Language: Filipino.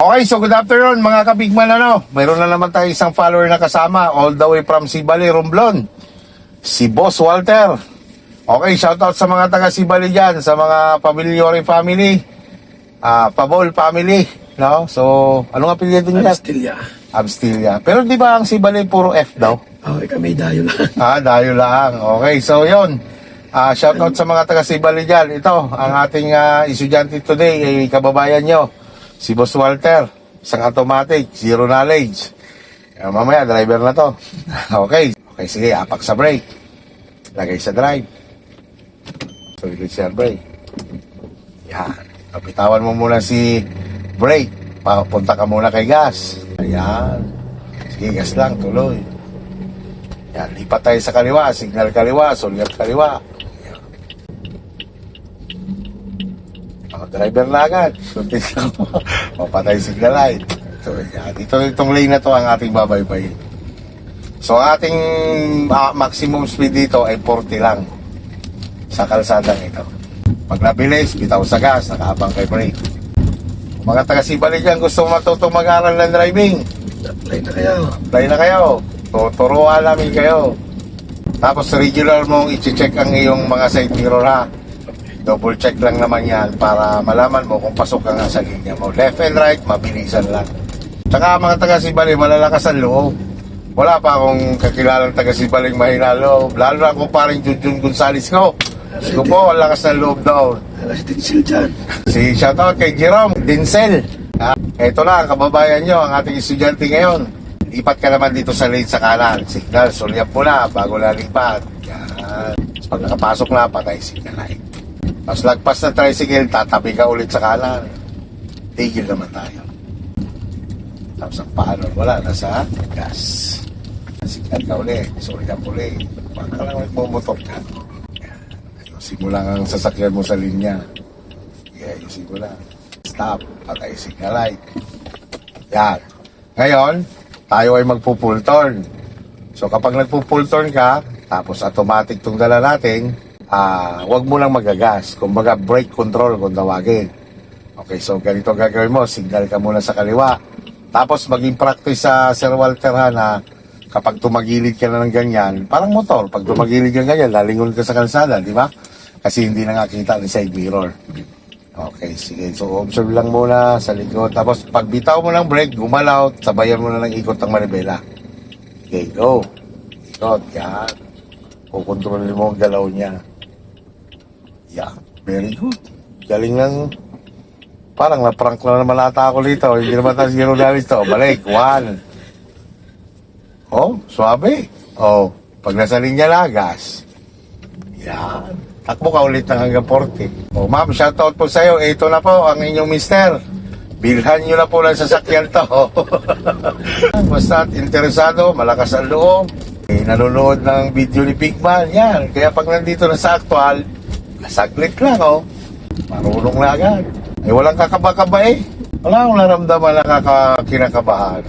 Okay, so good afternoon mga kabigman. Mayroon na naman tayo isang follower na kasama all the way from Sibali, Romblon, si Boss Walter. Okay, shoutout sa mga taga Sibali dyan, sa mga Pamilyore family, Pabol family, no? So, ano nga apelyido nila? Abstilia. Pero di ba ang Sibali puro F daw? Okay, kami dayo lang. Dayo lang. Okay, so yon. Shoutout sa mga taga Sibali dyan. Ito, ang ating estudyante today ay kababayan nyo, si Boss Walter. Isang automatic, zero knowledge. Mamaya, driver na to. Okay. Okay, sige, apak sa brake. Lagay sa drive. So, ilagay sa brake. Yan. Kapitawan mo muna si brake. Papunta ka muna kay gas. Ayan. Sige, gas lang, tuloy. Yan, lipat tayo sa kaliwa. Signal kaliwa, sulyap kaliwa. Yan. Driver na agad. Suntin ka mo. Papatay signal light. So, yan. Itong lane na to ang ating babaybay. So, ating maximum speed dito ay 40 lang sa kalsadang ito. Pag nabilis, bitaw sa gas, nakaabang kay brake. Mga taga-Sibali dyan, gusto matutong mag-aral ng driving. Apply na kayo. Apply na kayo. Tuturuan namin kayo. Tapos regular mong i-check ang iyong mga side mirror ha. Double check lang naman yan para malaman mo kung pasok ka nga sa linya mo. Left and right, mabilisan lang. Tsaka mga taga-Sibali, malalakas ang loob. Wala pa akong kakilalang taga-Sibaling mahina loob. Lalo na kung parang Junjun Gonzales ko. Gusto po, ang lakas ng loob daw. Si Denzel dyan. Si shoutout kay Jerome Denzel. Ito na, kababayan nyo, ang ating estudyante ngayon. Lipat ka naman dito sa lane sa kanan. Signal, sulyap mo na bago lalipat. Yan. Pag nakapasok na, patay signal light. Tapos lagpas na tricycle, tatabi ka ulit sa kanan. Tigil naman tayo. Tapos ang paano, wala, nasa gas. Signal ka ulit, sulyap ulit. Pag ka lang magmumotor ka. Simula ang sasakyan mo sa linya. Yeah, simula. Stop. Patay signal light. Yan. Ngayon, tayo ay magpo-full turn. So kapag nagpo-full turn ka, tapos automatic itong dala natin, wag mo lang magagas. Kumbaga brake control kung tawagin. Okay, so ganito gagawin mo. Signal ka muna sa kaliwa. Tapos maging practice sa Sir Walter ha, na kapag tumagilid ka na ng ganyan, parang motor, pag tumagilid ka ganyan, lalingon ka sa kalsada, di ba? Kasi hindi na nakita ang side mirror. Okay, sige. So, observe lang muna sa likod. Tapos, pag bitaw mo ng brake, gumalaw, sabayan mo na ng ikot ng manibela. Okay, go. Ikot, yan. Kukontrolin mo ang galaw niya. Yeah, very good. Galing lang. Parang na-prank na naman ata ako dito. Hindi naman tayo zero damage to. Balik, 1. Oh, suabe. Oh, pag nasa linya na, gas. Yan. Takbo ka ulit ng hanggang 40. Oh, ma'am, shoutout po sa'yo. Ito na po ang inyong mister. Bilhan nyo na po ng sasakyan to. Basta interesado, malakas ang loob. Nanonood ng video ni Pigman. Yan. Kaya pag nandito na sa actual, saglit lang, oh. Marunong na agad. Walang kakaba-kaba eh. Wala akong naramdaman na kinakabahan.